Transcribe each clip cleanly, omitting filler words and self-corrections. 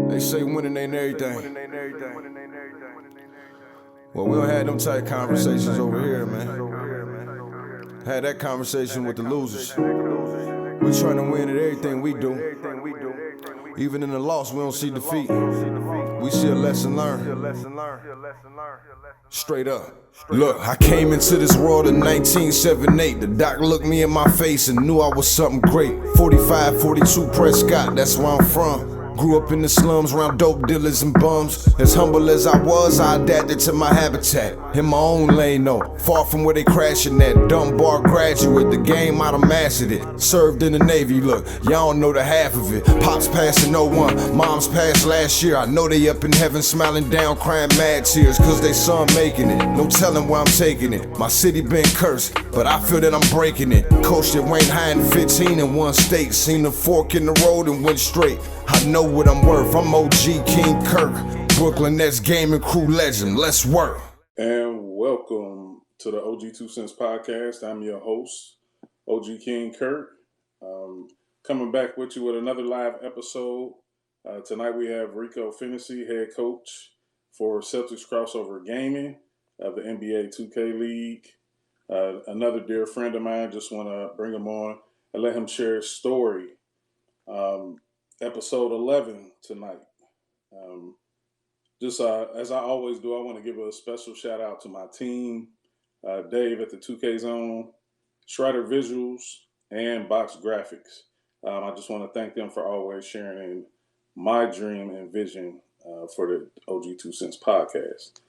They say winning ain't everything. Well, we don't have them type conversations over here, man. Had that conversation with the losers. We trying to win at everything we do. Even in the loss, we don't see defeat. We see a lesson learned. Straight up. Look, I came into this world in 1978. The doc looked me in my face and knew I was something great. 45, 42 Prescott, that's where I'm from. Grew up in the slums around dope dealers and bums. As humble as I was, I adapted to my habitat. In my own lane though, far from where they crashing at. Dumb bar graduate, the game I'd have mastered it. Served in the Navy, look, y'all don't know the half of it. Pops passed in '01, moms passed last year. I know they up in heaven smiling down, crying mad tears, cause they son making it. No telling where I'm taking it. My city been cursed, but I feel that I'm breaking it. Coached at Wayne High in 15 in one state. Seen the fork in the road and went straight. I know what I'm worth, I'm OG King Kirk. Brooklyn Nets gaming crew legend, let's work. And welcome to the OG2CENTS podcast. I'm your host, OG King Kirk. Coming back with you with another live episode. Tonight we have Ricco Phinisee, head coach for Celtics Crossover Gaming of the NBA 2K League. Another dear friend of mine, just want to bring him on and let him share his story. Episode 11 tonight. As I always do, I want to give a special shout out to my team, Dave at the 2K Zone, Schreider Visuals, and Box Graphics. I just want to thank them for always sharing in my dream and vision for the OG2CENTS podcast.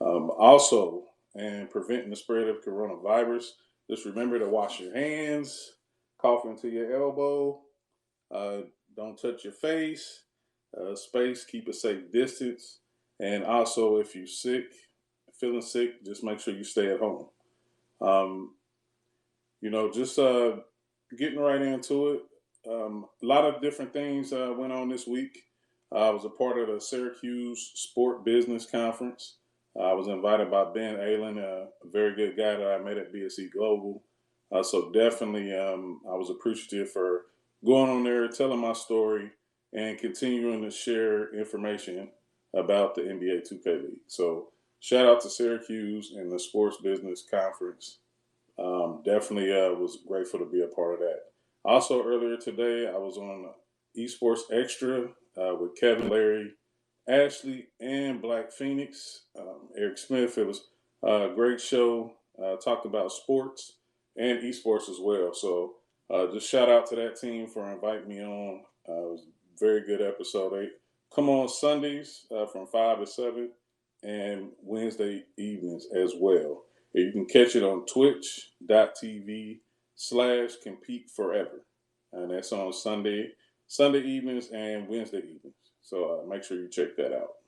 Also, and preventing the spread of coronavirus, just remember to wash your hands, cough into your elbow, don't touch your face, space, keep a safe distance. And also, if you're feeling sick, just make sure you stay at home. Just getting right into it. A lot of different things went on this week. I was a part of the Syracuse Sport Business Conference. I was invited by Ben Aylen, a very good guy that I met at BSC Global. So definitely I was appreciative for going on there, telling my story, and continuing to share information about the NBA 2K League. So shout out to Syracuse and the Sports Business Conference. Definitely was grateful to be a part of that. Also earlier today, I was on Esports Extra with Kevin, Larry, Ashley, and Black Phoenix, Eric Smith. It was a great show. Talked about sports and esports as well. So just shout out to that team for inviting me on. It was a very good episode. They come on Sundays from 5 to 7 and Wednesday evenings as well. And you can catch it on twitch.tv/compete forever. And that's on Sunday evenings and Wednesday evenings. So make sure you check that out.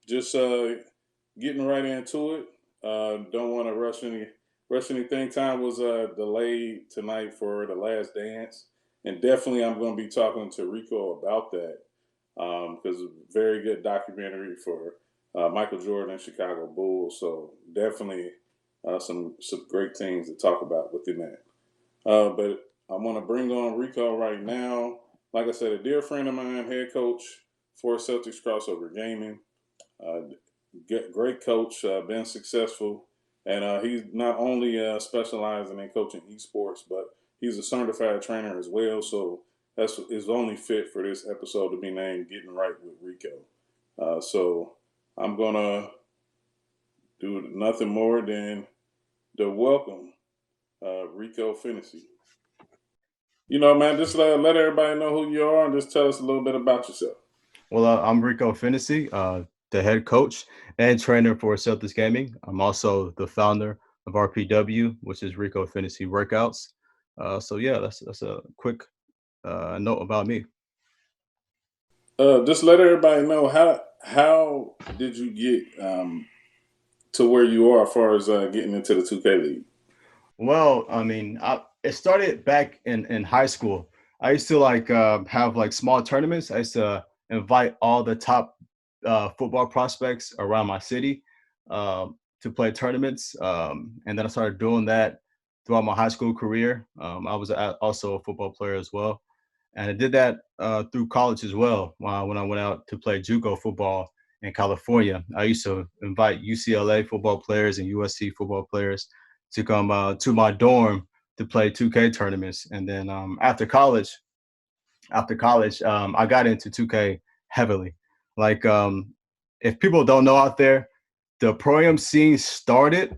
Just getting right into it. Don't want to rush anything. Time was delayed tonight for The Last Dance. And definitely I'm going to be talking to Ricco about that because it's a very good documentary for Michael Jordan and Chicago Bulls. So definitely some great things to talk about within that. But I want to bring on Ricco right now. Like I said, a dear friend of mine, head coach for Celtics Crossover Gaming. Great coach, been successful. And he's not only specializing in coaching esports, but he's a certified trainer as well. So that's is only fit for this episode to be named Getting Right with Ricco. So I'm going to do nothing more than to welcome Ricco Phinisee. Man, just let everybody know who you are and just tell us a little bit about yourself. Well, I'm Ricco Phinisee, the head coach and trainer for Celtics Gaming. I'm also the founder of RPW, which is Ricco Phinisee Workouts. So yeah, that's a quick note about me. Just let everybody know how did you get to where you are as far as getting into the 2K League? Well, I mean, it started back in high school. I used to have small tournaments. I used to invite all the top football prospects around my city to play tournaments. And then I started doing that throughout my high school career. I was also a football player as well. And I did that through college as well. When I went out to play JUCO football in California, I used to invite UCLA football players and USC football players to come to my dorm to play 2K tournaments. And then I got into 2K heavily. Like, if people don't know out there, the pro-am scene started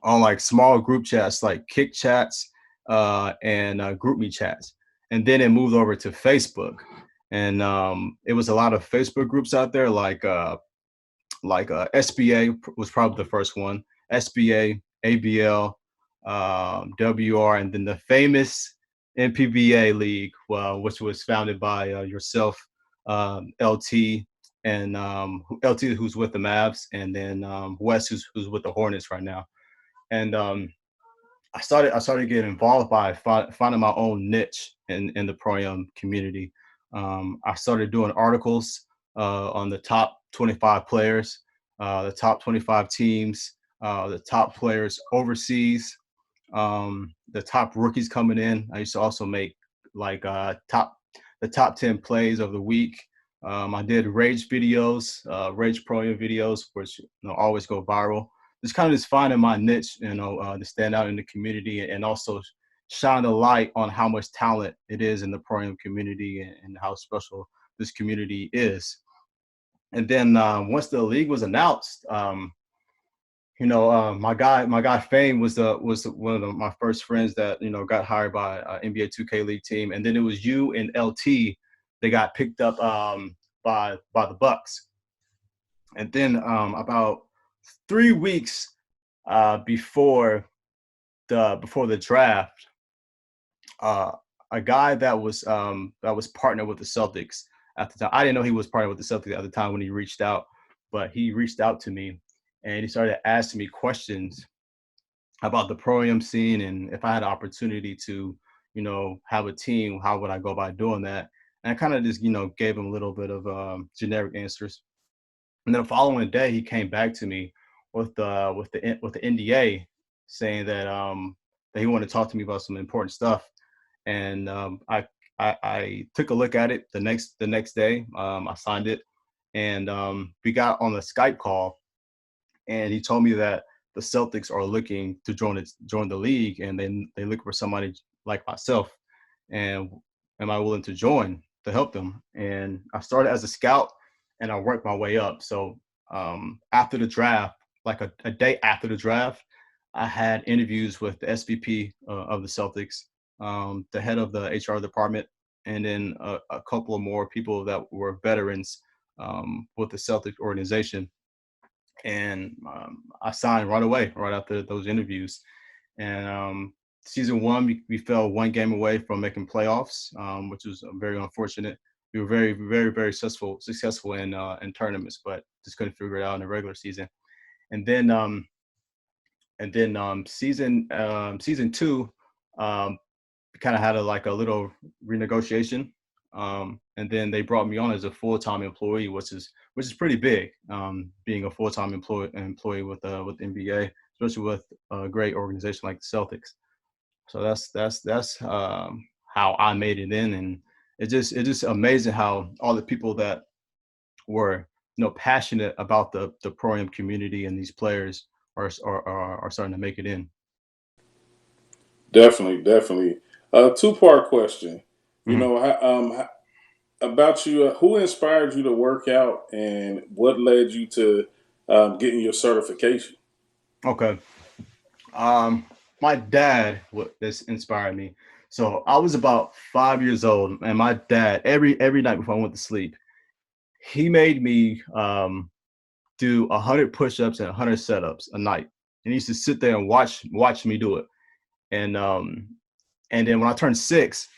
on like small group chats, like kick chats and group me chats, and then it moved over to Facebook. And it was a lot of Facebook groups out there, SBA was probably the first one, SBA, ABL, WR, and then the famous NPBA league, which was founded by yourself, LT, and LT, who's with the Mavs, and then Wes, who's with the Hornets right now. And I started getting involved by finding my own niche in the pro-am community. I started doing articles on the top 25 players, the top 25 teams, the top players overseas, the top rookies coming in. I used to also make like the top 10 plays of the week. I did rage videos, rage pro-am videos, which always go viral. Just finding my niche, to stand out in the community, and also shine the light on how much talent it is in the pro-am community, and how special this community is. And then once the league was announced, my guy Fame was one of my first friends that got hired by NBA 2K League team, and then it was you and LT. They got picked up by the Bucks, and then about 3 weeks before the draft, a guy that was partnered with the Celtics at the time. I didn't know he was partnered with the Celtics at the time when he reached out, but he reached out to me and he started asking me questions about the pro-am scene, and if I had an opportunity to, have a team, how would I go about doing that? And I kind of just, gave him a little bit of generic answers. And then the following day, he came back to me with the NDA, saying that he wanted to talk to me about some important stuff. And I took a look at it the next day. I signed it, and we got on the Skype call, and he told me that the Celtics are looking to join the league, and they look for somebody like myself, and am I willing to join to help them? And I started as a scout, and I worked my way up. So after the draft, like a day after the draft, I had interviews with the SVP of the Celtics, the head of the HR department, and then a couple of more people that were veterans with the Celtics organization. And I signed right away, right after those interviews. And season one, we fell one game away from making playoffs, which was very unfortunate. We were very, very, very successful in tournaments, but just couldn't figure it out in the regular season. And then season two, we kind of had a little renegotiation, and then they brought me on as a full-time employee, which is pretty big, being a full-time employee with NBA, especially with a great organization like the Celtics. So that's how I made it in, and it's just amazing how all the people that were passionate about the pro-am community and these players are starting to make it in. Definitely. Two-part question. Mm-hmm. About you, who inspired you to work out, and what led you to getting your certification? Okay. My dad this inspired me. So I was about 5 years old, and my dad every night before I went to sleep, he made me do 100 push-ups and 100 setups a night, and he used to sit there and watch me do it. And then when I turned 6,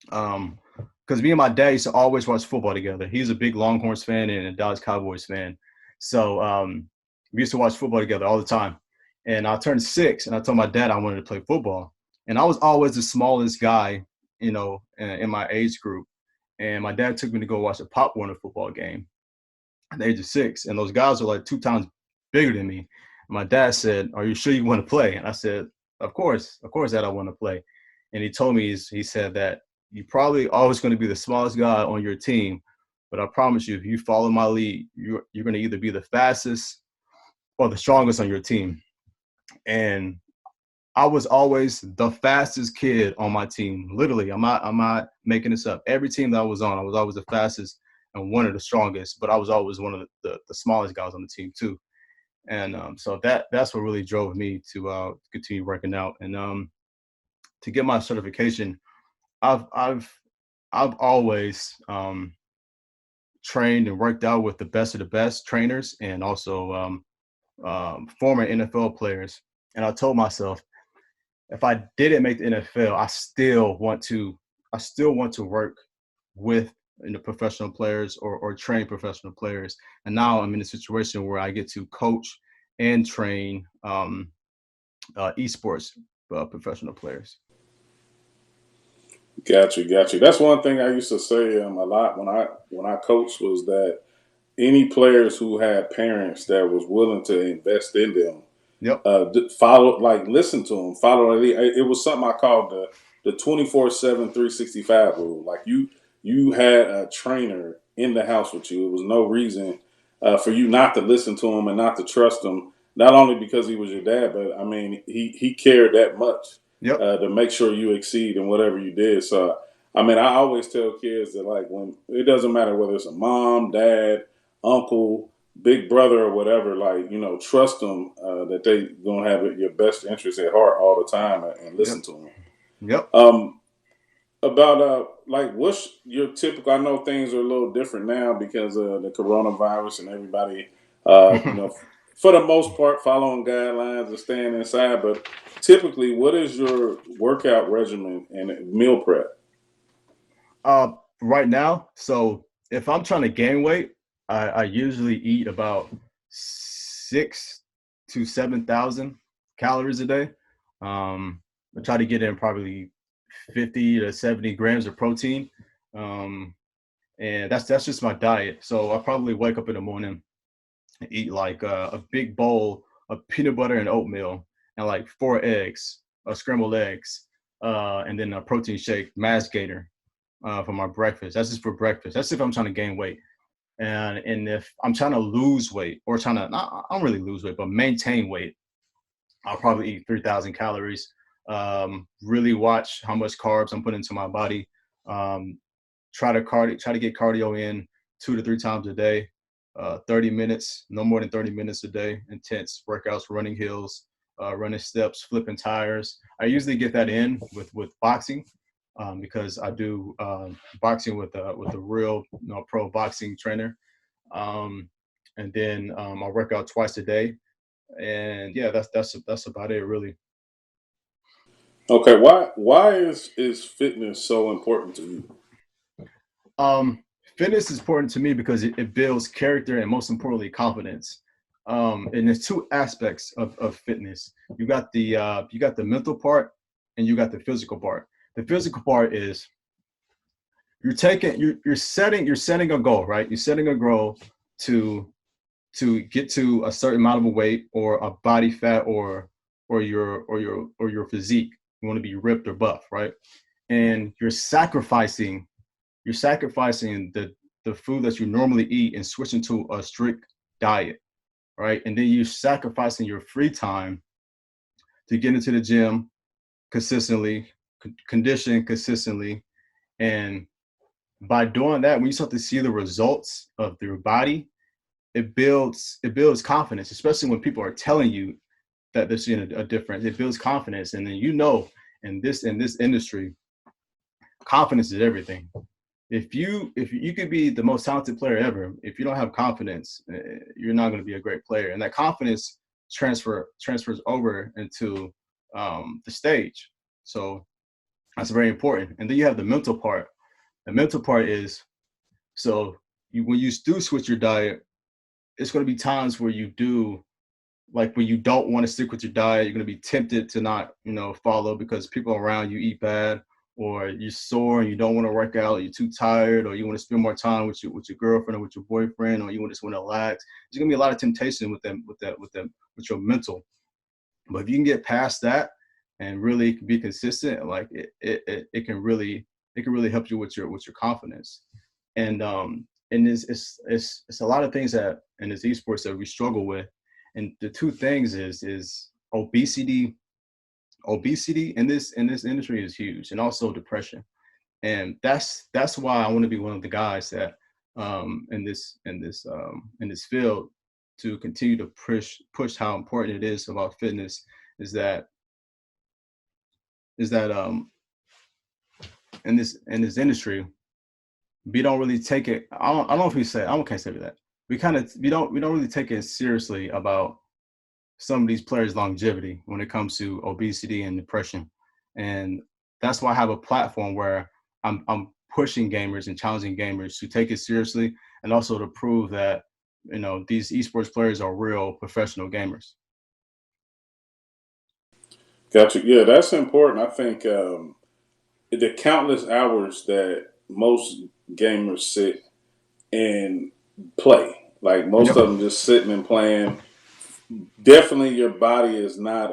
because me and my dad used to always watch football together. He's a big Longhorns fan and a Dallas Cowboys fan, so we used to watch football together all the time. And I turned 6, and I told my dad I wanted to play football. And I was always the smallest guy, in my age group. And my dad took me to go watch a Pop Warner football game at the age of 6. And those guys are like 2 times bigger than me. And my dad said, "Are you sure you want to play?" And I said, Of course, Dad, I want to play." And he told me, he said that you're probably always going to be the smallest guy on your team. But I promise you, if you follow my lead, you're going to either be the fastest or the strongest on your team. And I was always the fastest kid on my team. Literally, I'm not making this up. Every team that I was on, I was always the fastest and one of the strongest, but I was always one of the smallest guys on the team too. And so that's what really drove me to continue working out. And to get my certification, I've always trained and worked out with the best of the best trainers, and also former NFL players. And I told myself, if I didn't make the NFL, I still want to work with professional players or train professional players. And now I'm in a situation where I get to coach and train esports professional players. Got you, got you. That's one thing I used to say a lot when I coached, was that any players who had parents that was willing to invest in them, Yep. follow, like, listen to them, follow. It was something I called the 24/7 365 rule. Like, you had a trainer in the house with you. It was no reason for you not to listen to him and not to trust him. Not only because he was your dad, but I mean, he cared that much Yep. to make sure you exceed in whatever you did. So, I mean, I always tell kids that, like, when it doesn't matter whether it's a mom, dad, uncle, big brother, or whatever, like, trust them that they gonna have your best interest at heart all the time, and listen Yep. to them. Yep. About like, what's your typical? I know things are a little different now because of the coronavirus and everybody, for the most part, following guidelines and staying inside. But typically, what is your workout regimen and meal prep? Right now, so if I'm trying to gain weight, I usually eat about 6 to 7,000 calories a day. I try to get in probably 50 to 70 grams of protein. Um, and that's just my diet. So I probably wake up in the morning and eat like a big bowl of peanut butter and oatmeal and like 4 eggs, scrambled eggs, and then a protein shake, mass gainer for my breakfast. That's just for breakfast. That's if I'm trying to gain weight. And if I'm trying to lose weight or trying to, not, I don't really lose weight, but maintain weight, I'll probably eat 3,000 calories. Really watch how much carbs I'm putting into my body. Try to get cardio in 2 to 3 times a day. 30 minutes, no more than 30 minutes a day. Intense workouts, running hills, running steps, flipping tires. I usually get that in with boxing. Because I do boxing with a real pro boxing trainer, and then I work out twice a day, and yeah, that's about it really. Okay, why is fitness so important to you? Um, Fitness is important to me because it builds character and most importantly confidence. And there's two aspects of fitness. You got the mental part and you got the physical part. The physical part is you're setting a goal, right? You're setting a goal to get to a certain amount of weight or a body fat or your physique. You want to be ripped or buff, right? And you're sacrificing the food that you normally eat and switching to a strict diet, right? And then you're sacrificing your free time to get into the gym consistently, condition consistently, and by doing that, when you start to see the results of your body, it builds confidence, especially when people are telling you that they're seeing a difference. It builds confidence, and then in this industry, confidence is everything. If you could be the most talented player ever, if you don't have confidence, you're not going to be a great player. And that confidence transfers over into the stage. So that's very important. And then you have the mental part. The mental part is so when you do switch your diet, it's going to be times where you do like when you don't want to stick with your diet, you're going to be tempted to not, follow because people around you eat bad, or you're sore and you don't want to work out, or you're too tired, or you want to spend more time with your girlfriend or with your boyfriend, or you just want to relax. There's going to be a lot of temptation with your mental. But if you can get past that and really be consistent, like it can really it can really help you with your confidence. And it's a lot of things that in this esports that we struggle with. And the two things is obesity. Obesity in this industry is huge, and also depression. And that's why I want to be one of the guys that in this field to continue to push how important it is about fitness is that in this industry we don't really take it. I don't know if we say I can't say that. We don't really take it seriously about some of these players' longevity when it comes to obesity and depression. And that's why I have a platform where I'm pushing gamers and challenging gamers to take it seriously, and also to prove that, you know, these esports players are real professional gamers. Gotcha. Yeah, that's important. I think the countless hours that most gamers sit and play, like most Yep. of them just sitting and playing. Definitely, your body is not,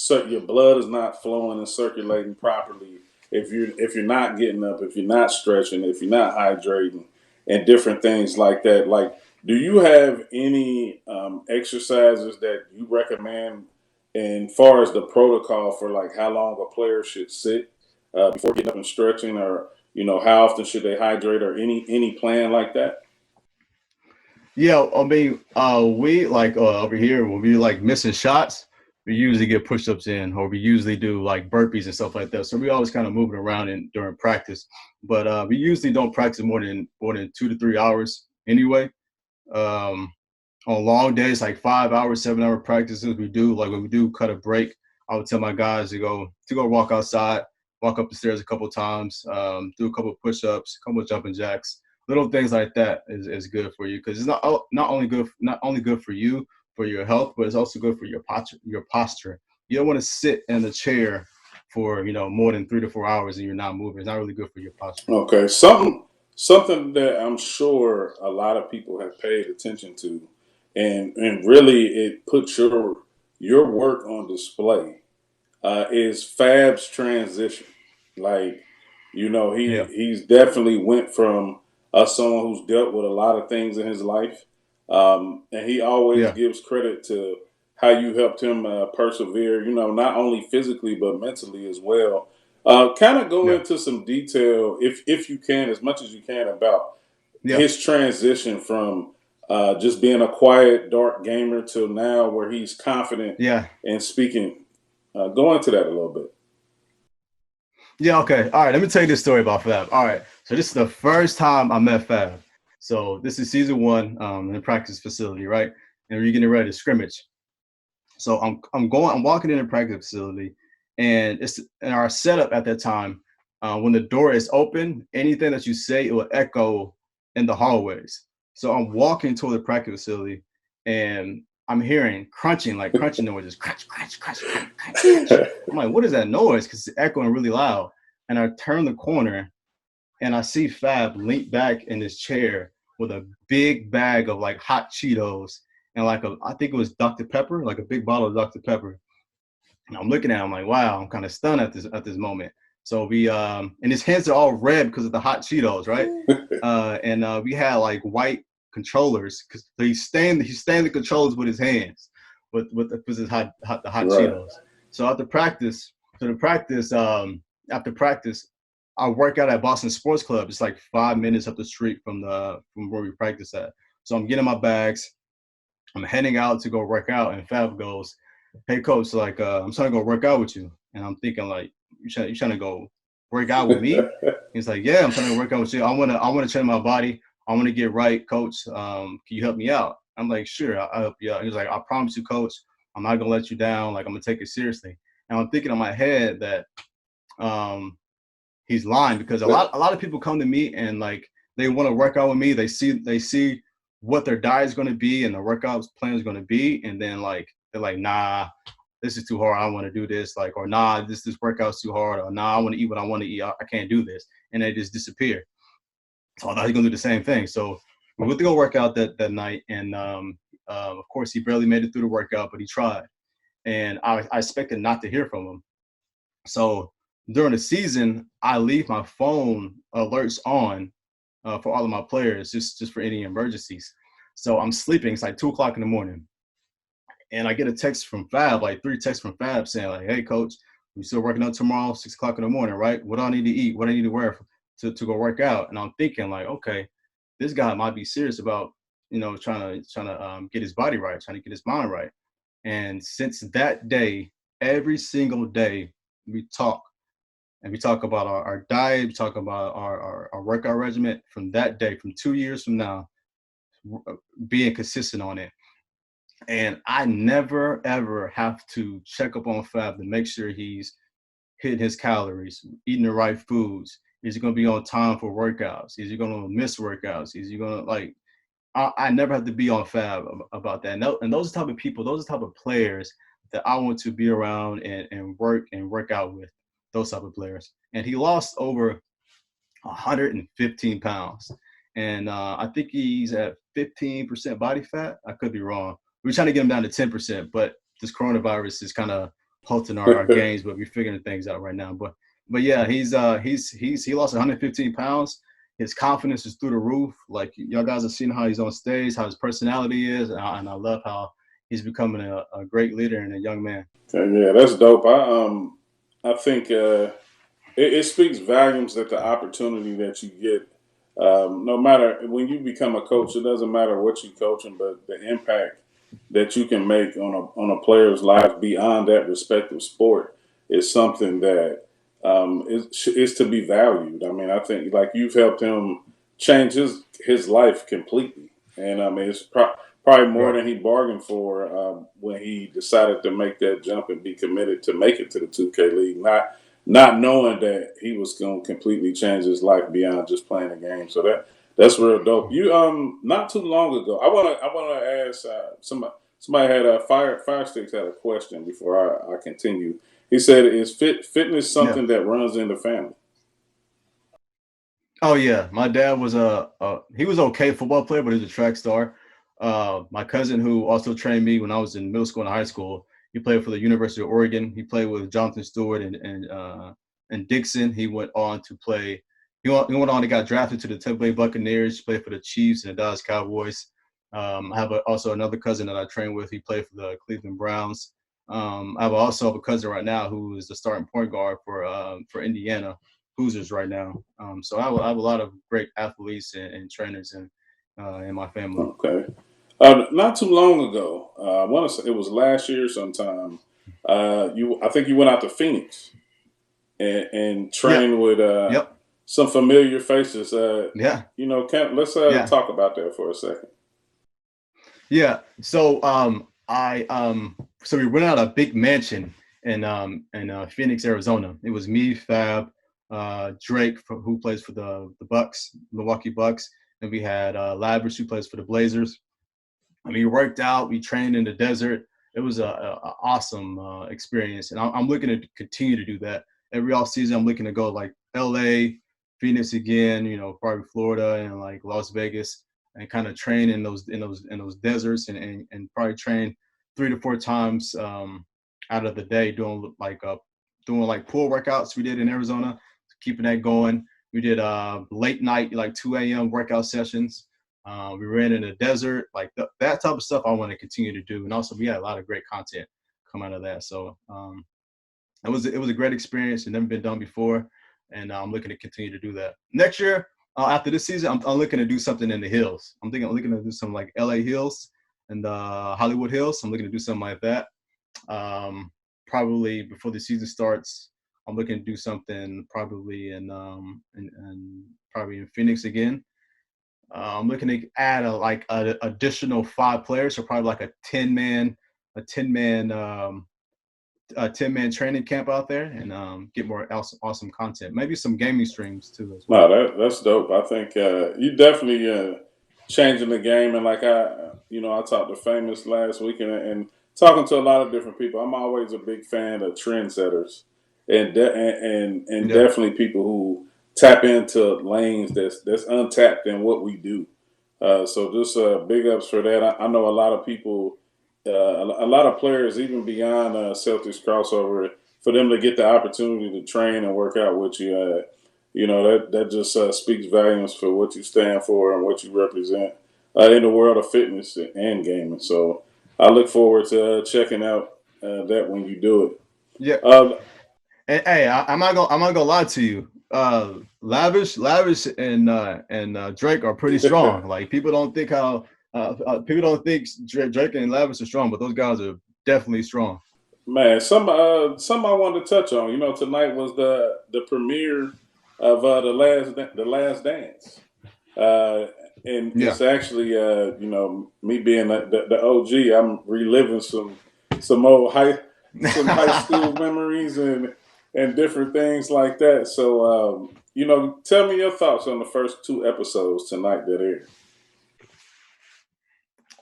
your blood is not flowing and circulating properly if you're not getting up, if you're not stretching, if you're not hydrating, and different things like that. Like, do you have any exercises that you recommend, and far as the protocol for like how long a player should sit before getting up and stretching, or how often should they hydrate, or any plan like that? Yeah, I mean, we like over here when we like missing shots, we usually get push-ups in, or we usually do like burpees and stuff like that. So we always kind of moving around during practice, but we usually don't practice more than 2 to 3 hours anyway. Um, on long days, like 5 hours, 7 hour practices, we do like when we do cut a break. I would tell my guys to go walk outside, walk up the stairs a couple times, do a couple of push-ups, a couple of jumping jacks. Little things like that is good for you, because it's not only good for you for your health, but it's also good for your posture. Your posture. You don't want to sit in the chair for more than 3 to 4 hours and you're not moving. It's not really good for your posture. Okay, something that I'm sure a lot of people have paid attention to, and really it puts your work on display, is Fab's transition. Like, Yeah, he's definitely went from someone who's dealt with a lot of things in his life, and he always yeah, gives credit to how you helped him persevere. Not only physically but mentally as well. Kind of go yeah, into some detail, if you can, as much as you can, about yeah, his transition from just being a quiet, dark gamer to now where he's confident yeah. and speaking. Go into that a little bit. Yeah, okay. All right, let me tell you this story about Fab. All right, so this is the first time I met Fab. So this is season one in the practice facility, right? And we're getting ready to scrimmage. So I'm walking in the practice facility, and it's in our setup at that time. When the door is open, anything that you say, it will echo in the hallways. So I'm walking toward the practice facility, and I'm hearing crunching noises, crunch, crunch, crunch, crunch, crunch, crunch. I'm like, what is that noise? Because it's echoing really loud. And I turn the corner, and I see Fab lean back in his chair with a big bag of like hot Cheetos and I think it was Dr. Pepper, like a big bottle of Dr. Pepper. And I'm looking at him like, wow, I'm kind of stunned at this moment. So and his hands are all red because of the hot Cheetos, right? And we had like white controllers because he's staying the controllers with his hands, with his the hot Right. Cheetos. So after practice, I work out at Boston Sports Club. It's like 5 minutes up the street from where we practice at. So I'm getting my bags. I'm heading out to go work out, and Fab goes, "Hey, coach, like I'm trying to go work out with you." And I'm thinking like, "You trying to go work out with me?" He's like, "Yeah, I'm trying to work out with you. I wanna train my body. I want to get right, coach. Can you help me out?" I'm like, "Sure, I'll help you out." He's like, "I promise you, coach, I'm not gonna let you down. Like I'm gonna take it seriously." And I'm thinking in my head that um, he's lying, because a lot of people come to me and like they want to work out with me. They see what their diet is going to be and the workout plan is going to be, and then like they're like, nah, this is too hard. I don't want to do this. Like, or nah, this workout's too hard. Or nah, I want to eat what I want to eat. I can't do this, and they just disappear. So I thought he's gonna do the same thing. So we went to go work out that night, and of course he barely made it through the workout, but he tried, and I expected not to hear from him. So during the season, I leave my phone alerts on for all of my players, just for any emergencies. So I'm sleeping. It's like 2 o'clock in the morning, and I get a text from Fab, like 3 texts from Fab saying like, "Hey, coach, we still working out tomorrow, 6 o'clock in the morning, right? What do I need to eat? What do I need to wear to go work out?" And I'm thinking like, okay, this guy might be serious about trying to get his body right, trying to get his mind right. And since that day, every single day we talk, and we talk about our diet, we talk about our workout regimen. From that day, from 2 years from now, being consistent on it. And I never ever have to check up on Fab to make sure he's hitting his calories, eating the right foods. Is he going to be on time for workouts? Is he going to miss workouts? Is he going to like? I never have to be on Fab about that. And those type of people, those type of players that I want to be around and work out with. Those type of players. And he lost over 115 pounds. And I think he's at 15% body fat. I could be wrong. We're trying to get him down to 10%, but this coronavirus is kind of halting our gains, but we're figuring things out right now. But yeah, he lost 115 pounds. His confidence is through the roof. Like y'all guys have seen how he's on stage, how his personality is, and I love how he's becoming a great leader and a young man. Yeah, that's dope. I think it speaks volumes that the opportunity that you get, no matter when you become a coach, it doesn't matter what you're coaching, but the impact that you can make on a player's life beyond that respective sport is something that is to be valued. I mean, I think like you've helped him change his life completely, and I mean it's probably more Right. than he bargained for when he decided to make that jump and be committed to make it to the 2K League. Not knowing that he was going to completely change his life beyond just playing a game. So that's real dope. You not too long ago, I want to ask somebody had a fire sticks had a question before I continue. He said, "Is fitness Yeah. something that runs in the family?" Oh yeah, my dad was he was okay football player, but he was a track star. My cousin, who also trained me when I was in middle school and high school, he played for the University of Oregon. He played with Jonathan Stewart and Dixon. He went on to play. He went on and got drafted to the Tampa Bay Buccaneers. Played for the Chiefs and the Dallas Cowboys. I have also another cousin that I trained with. He played for the Cleveland Browns. I have also have a cousin right now who is the starting point guard for Indiana Hoosiers right now. So I have a lot of great athletes and trainers in my family. Okay. Not too long ago, I want to say it was last year sometime. I think you went out to Phoenix and Yeah. trained with Yep. some familiar faces. Yeah. Let's Yeah. talk about that for a second. Yeah. So so we went out a big mansion in Phoenix, Arizona. It was me, Fab, Drake, who plays for the Bucks, Milwaukee Bucks, and we had Lavish, who plays for the Blazers. I mean, we worked out, we trained in the desert. It was a awesome experience, and I'm looking to continue to do that every off season. I'm looking to go like LA, Phoenix again, probably Florida and like Las Vegas, and kind of train in those deserts, and probably train 3 to 4 times out of the day doing like pool workouts we did in Arizona, keeping that going. We did late night like 2 a.m. workout sessions. We ran in the desert, like that type of stuff I want to continue to do. And also we had a lot of great content come out of that. So it was a great experience and never been done before. And I'm looking to continue to do that. Next year, after this season, I'm looking to do something in the hills. I'm looking to do some like LA Hills and Hollywood Hills. I'm looking to do something like that. Probably before the season starts, I'm looking to do something probably in probably in Phoenix again. I'm looking to add a additional 5 players, so probably like a 10 man, a 10-man training camp out there, and get more awesome content. Maybe some gaming streams too as No, well. that's dope. I think you definitely changing the game. And like I talked to Famous last week and talking to a lot of different people. I'm always a big fan of trendsetters and Yeah, definitely people who tap into lanes that's untapped in what we do. So just big ups for that. I know a lot of people, a lot of players, even beyond Celtics crossover, for them to get the opportunity to train and work out with you, that just speaks volumes for what you stand for and what you represent in the world of fitness and gaming. So I look forward to checking out that when you do it. Yeah. Uh, And hey, I'm not gonna lie to you. Lavish and Drake are pretty strong. Like people don't think Drake and Lavish are strong, but those guys are definitely strong. Man, some I wanted to touch on. Tonight was the premiere of the Last Dance, uh, and Yeah. it's actually me being the OG. I'm reliving some old high school memories and different things like that. So tell me your thoughts on the first two episodes tonight that aired.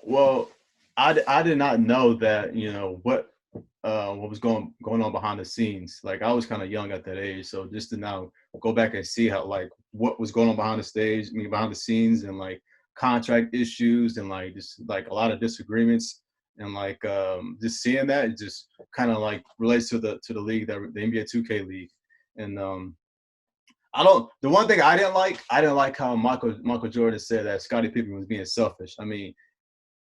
Well, I did not know that what was going on behind the scenes. Like I was kind of young at that age, so just to now go back and see how like what was going on behind the stage, I mean behind the scenes, and like contract issues and like just like a lot of disagreements and like just seeing that it just kind of like relates to the league, the NBA 2K league. And I don't. The one thing I didn't like how Michael Jordan said that Scottie Pippen was being selfish. I mean,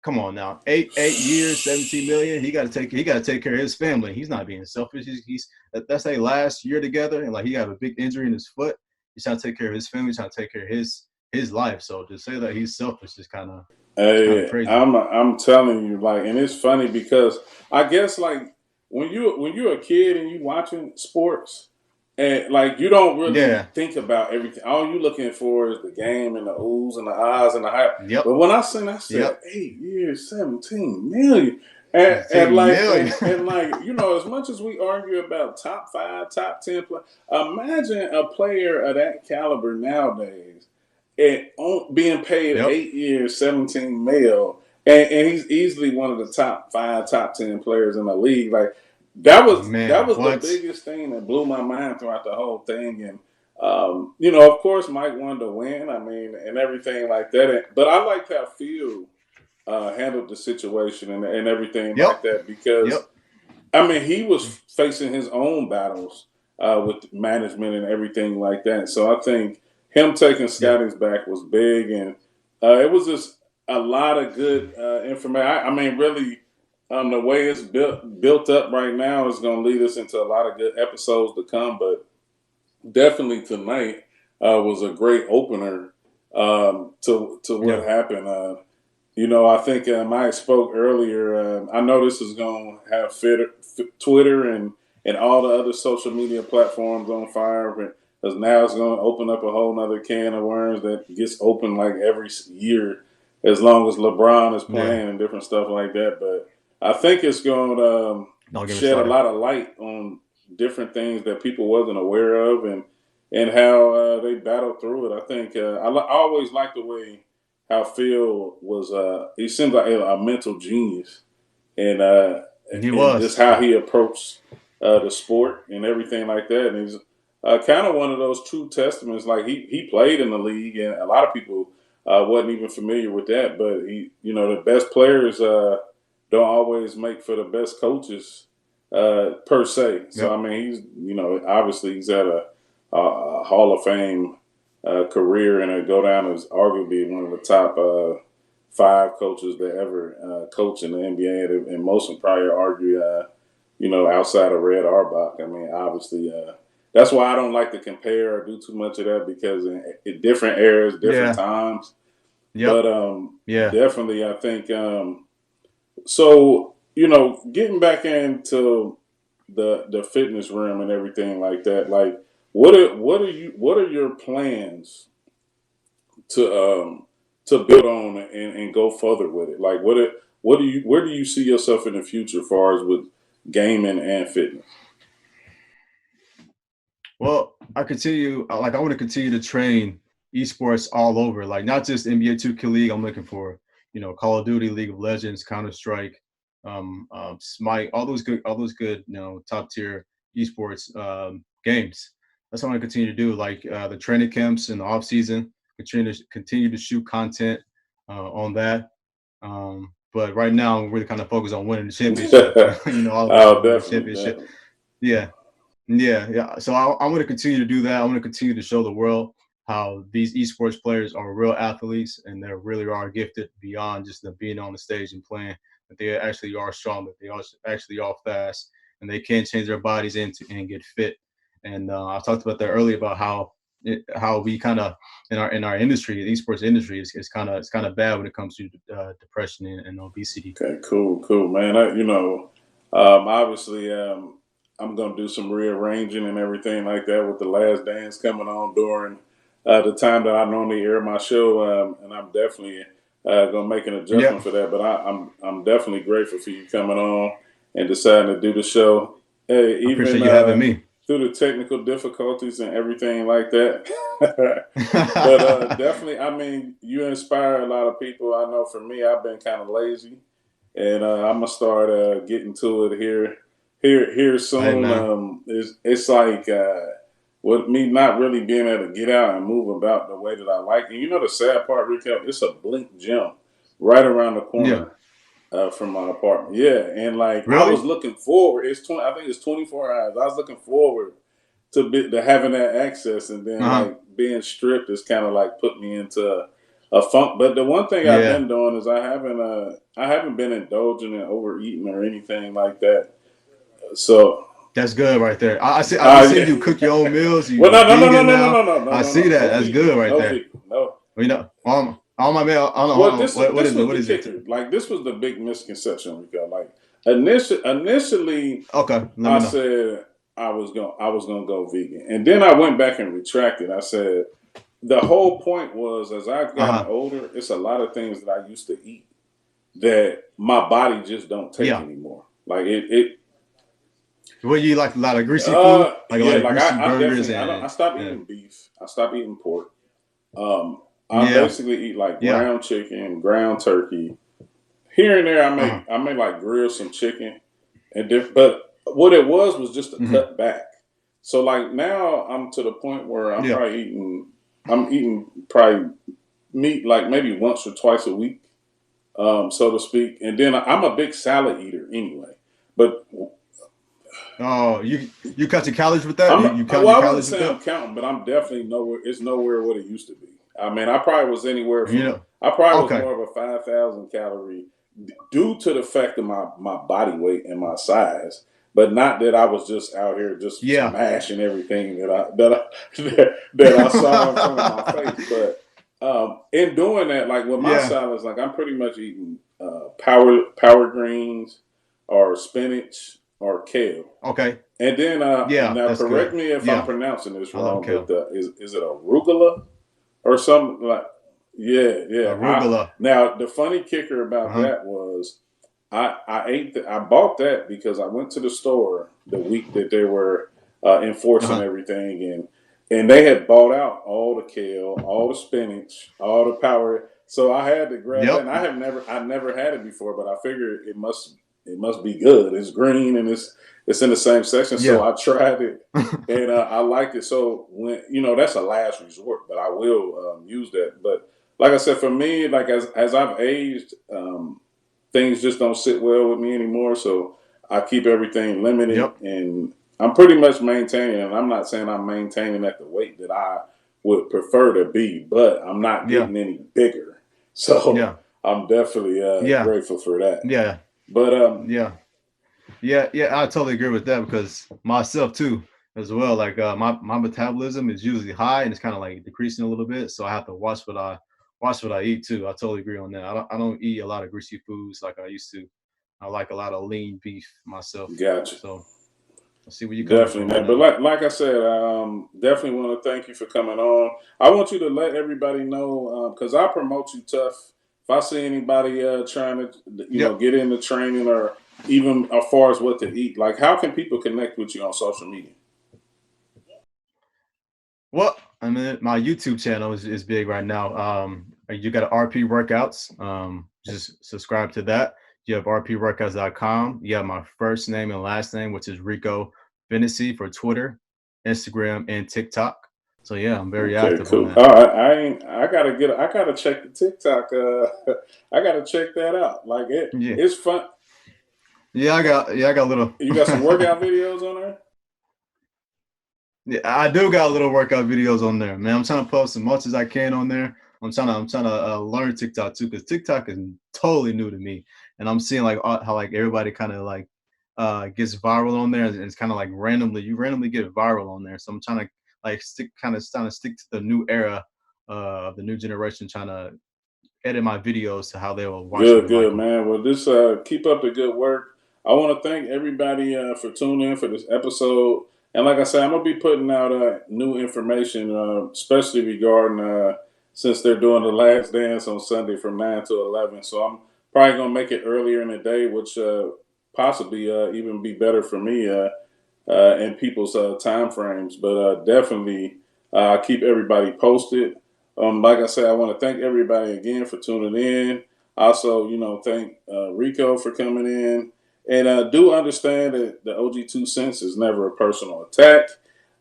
come on now, 8 years, 17 million. He got to take care of his family. He's not being selfish. That's their last year together, and like he got a big injury in his foot. He's trying to take care of his family. He's trying to take care of his life. So to say that he's selfish is kind of Hey, crazy. I'm telling you, like, and it's funny because I guess like when you're a kid and you watching sports, and like you don't really Yeah. think about everything. All you looking for is the game and the oohs and the ahs and the hype. Yep. But when I said Yep. 8 years, 17 million, and 15 like million. and like as much as we argue about top five, top 10, imagine a player of that caliber nowadays being paid Yep. 8 years, 17 mil, and he's easily one of the top five, top 10 players in the league. Like that Man, was the what? biggest thing that blew my mind throughout the whole thing. And of course, Mike wanted to win. I mean, and everything like that. But I liked how Phil handled the situation and everything Yep. like that because Yep. I mean he was facing his own battles with management and everything like that. So I think him taking Yeah. Scotty's back was big, and it was just a lot of good information. I mean, really, the way it's built up right now is going to lead us into a lot of good episodes to come. But definitely tonight was a great opener to what Yeah. happened. I think Mike spoke earlier. I know this is going to have Twitter and all the other social media platforms on fire because now it's going to open up a whole nother can of worms that gets open like every year as long as LeBron is Yeah. playing and different stuff like that. But I think it's going to Don't get me shed a started. lot of light on different things that people wasn't aware of and how they battled through it. I think I always liked the way how Phil was. He seems like a mental genius, and He and just was. how he approached the sport and everything like that. And he's kind of one of those true testaments. Like he played in the league, and a lot of people wasn't even familiar with that. But the best players don't always make for the best coaches per se. So Yep. I mean, obviously he's at a Hall of Fame career and it'll go down as arguably one of the top five coaches that ever coach in the NBA. And most would probably argue, outside of Red Auerbach. I mean, obviously, that's why I don't like to compare or do too much of that because in different eras, different Yeah. times. Yep. But Yeah. definitely, I think so. Getting back into the fitness room and everything like that. Like, what are your plans to build on and go further with it? Like, where do you see yourself in the future, as far as with gaming and fitness? Well, I want to continue to train esports all over, like not just NBA 2K League. I'm looking for, Call of Duty, League of Legends, Counter Strike, Smite, all those good, top tier esports games. That's what I want to continue to do. Like the training camps in the off season, continue to shoot content on that. But right now, we're really kind of focused on winning the championship. All of us want Oh, to win the definitely, championship. definitely. Yeah. Yeah. So I'm going to continue to do that. I'm going to continue to show the world how these esports players are real athletes and they really are gifted beyond just them being on the stage and playing. That they actually are strong. That they actually are fast, and they can change their bodies into and get fit. And I talked about that earlier about how we kind of in our industry, the esports industry, is kind of bad when it comes to depression and obesity. Okay, cool, man. Obviously, I'm gonna do some rearranging and everything like that with the Last Dance coming on during the time that I normally air my show, and I'm definitely gonna make an Yeah, adjustment for that. But I'm definitely grateful for you coming on and deciding to do the show, hey, I appreciate even you having me. through the technical difficulties and everything like that. But definitely, I mean, you inspire a lot of people. I know for me, I've been kind of lazy, and I'm gonna start getting to it here Hey soon. man. It's like with me not really being able to get out and move about the way that I like. And you know the sad part, Rico, it's a blink gym right around the Yeah. corner from my apartment. Yeah, and like I was Really? looking forward. It's 20. I think it's 24 hours. I was looking forward to having that access, and then Uh-huh. like being stripped is kind of like put me into a funk. But the one thing I've Yeah. been doing is I haven't been indulging in overeating or anything like that. So That's good right there. I be seeing yeah. you cook your own meals. Well, You no, no, no, no, vegan no, no, now. no, no, no, I no, see no, that. no That's vegan, good right no there. vegan, no. Well, all my mail. I don't know. Hold Well, on. What this is it? was What the is it? kicker. Like this was the big misconception we got. Like initially, Okay, let I me know. said I was gonna go vegan, and then I went back and retracted. I said the whole point was as I've Uh gotten huh. older, it's a lot of things that I used to eat that my body just don't take Yeah. anymore. Like it Well, you like a lot of greasy food, like a yeah, lot of like greasy I burgers definitely I don't I and stopped yeah, eating beef. I stopped eating pork. I yeah, basically eat like yeah. ground chicken, ground turkey. Here and there Uh huh. I may like grill some chicken and but what it was just a Hmm. cut back. So like now I'm to the point where Yeah. I'm eating probably meat like maybe once or twice a week, so to speak. And then I'm a big salad eater anyway. But Oh, you cut your calories with that? I'm You count well. your I wouldn't calories with say I'm that? counting, but I'm definitely nowhere. It's nowhere what it used to be. I mean, I probably was anywhere You from. know. I probably was Okay. more of a 5,000 calorie due to the fact of my body weight and my size, but not that I was just out here just Yeah. smashing everything that I saw in front of my face. But in doing that, like with my Yeah. salads, like I'm pretty much eating power greens or spinach or kale. Okay. And then Yeah, now that's correct good. me if I'm Yeah, pronouncing this I love wrong, but kale. is it arugula or something like yeah, yeah. Arugula. Now the funny kicker Uh about huh. that was I bought that because I went to the store the week that they were Uh enforcing huh. everything and they had bought out all the kale, all the spinach, all the power. So I had to grab that, Yep. and I never had it before, but I figured it must be good. It's green and it's in the same section, so Yeah. I tried it and I liked it. So when that's a last resort, but I will use that. But like I said, for me, like as I've aged, things just don't sit well with me anymore. So I keep everything limited, Yep. and I'm pretty much maintaining. And I'm not saying I'm maintaining at the weight that I would prefer to be, but I'm not Yeah. getting any bigger. So Yeah. I'm definitely Yeah. grateful for that. Yeah. But Yeah. Yeah, I totally agree with that because myself too, as well. Like my metabolism is usually high and it's kind of like decreasing a little bit, so I have to watch what I eat too. I totally agree on that. I don't eat a lot of greasy foods like I used to. I like a lot of lean beef myself. gotcha. So I see where you're coming Definitely, from on man. But that. like I said, definitely want to thank you for coming on. I want you to let everybody know because I promote you tough. If I see anybody trying to, Yep. get into training or even as far as what to eat, like how can people connect with you on social media? Well, I mean, my YouTube channel is big right now. You got RP Workouts. Just subscribe to that. You have rpworkouts.com. You have my first name and last name, which is Ricco Phinisee for Twitter, Instagram, and TikTok. So yeah, I'm very Okay, active on cool. that. I gotta check the TikTok. I gotta check that out. Like Yeah, it's fun. I got a little. You got some workout videos on there. Yeah, I do got a little workout videos on there, man. I'm trying to post as much as I can on there. I'm trying to learn TikTok too, because TikTok is totally new to me, and I'm seeing like how like everybody kind of like gets viral on there, and it's kind of like randomly get viral on there. So I'm trying to like trying to stick to the new era of the new generation, trying to edit my videos to how they will watch them Good, and like good, them. man. Well, this keep up the good work. I want to thank everybody for tuning in for this episode. And like I said, I'm gonna be putting out new information, especially regarding since they're doing the last dance on Sunday from 9 to 11. So I'm probably gonna make it earlier in the day, which possibly even be better for me in people's time frames. But definitely keep everybody posted. Like I said, I want to thank everybody again for tuning in. Also, thank Ricco for coming in. And do understand that the OG2 cents is never a personal attack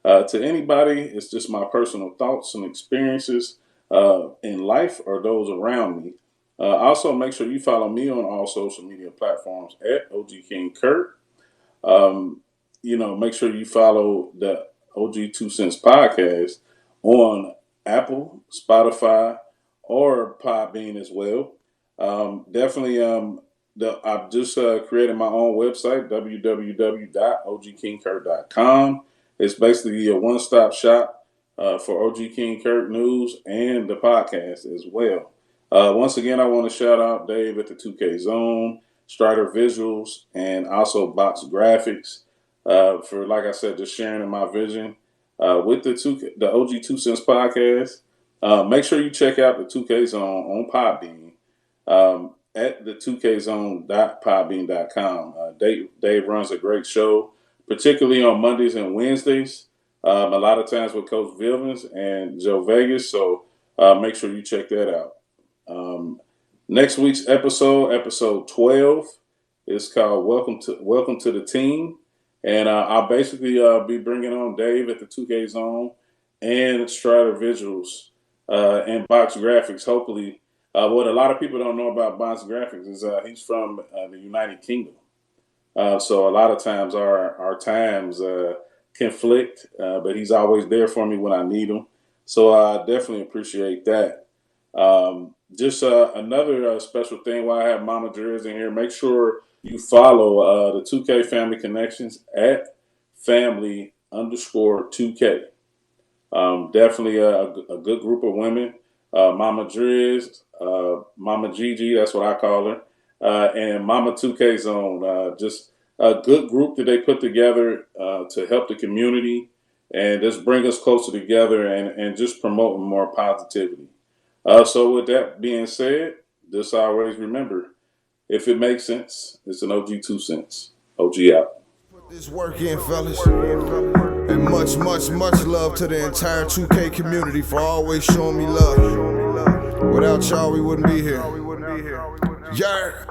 to anybody. It's just my personal thoughts and experiences in life or those around me. Also, make sure you follow me on all social media platforms at OG King Kurt. Um, make sure you follow the OG2 Cents podcast on Apple, Spotify, or Podbean as well. Definitely, I've just created my own website, www.ogkingkurt.com. It's basically a one-stop shop for OG King Kurt news and the podcast as well. Once again, I want to shout out Dave at the 2K Zone, Strider Visuals, and also Box Graphics for, like I said, just sharing in my vision with the OG2 Cents podcast. Make sure you check out the 2K Zone on Podbean at the 2kzone.podbean.com. Dave runs a great show, particularly on Mondays and Wednesdays. A lot of times with Coach Vilvins and Joe Vegas. So make sure you check that out. Next week's episode 12, is called Welcome to the Team, and I'll basically be bringing on Dave at the 2K Zone and Strider Visuals and Box Graphics. Hopefully, what a lot of people don't know about Box Graphics is he's from the United Kingdom, so a lot of times our times conflict, but he's always there for me when I need him. So I definitely appreciate that. Just another special thing while I have Mama Dreads in here, make sure you follow the 2K Family Connections at family_2K. Definitely a good group of women. Mama Dreads, Mama Gigi, that's what I call her, and Mama 2K Zone. Just a good group that they put together to help the community and just bring us closer together and just promoting more positivity. So with that being said, just always remember, if it makes sense, it's an OG2 Cents. OG out. Put this work in, fellas. And much, much, much love to the entire 2K community for always showing me love. Without y'all, we wouldn't be here. Yeah.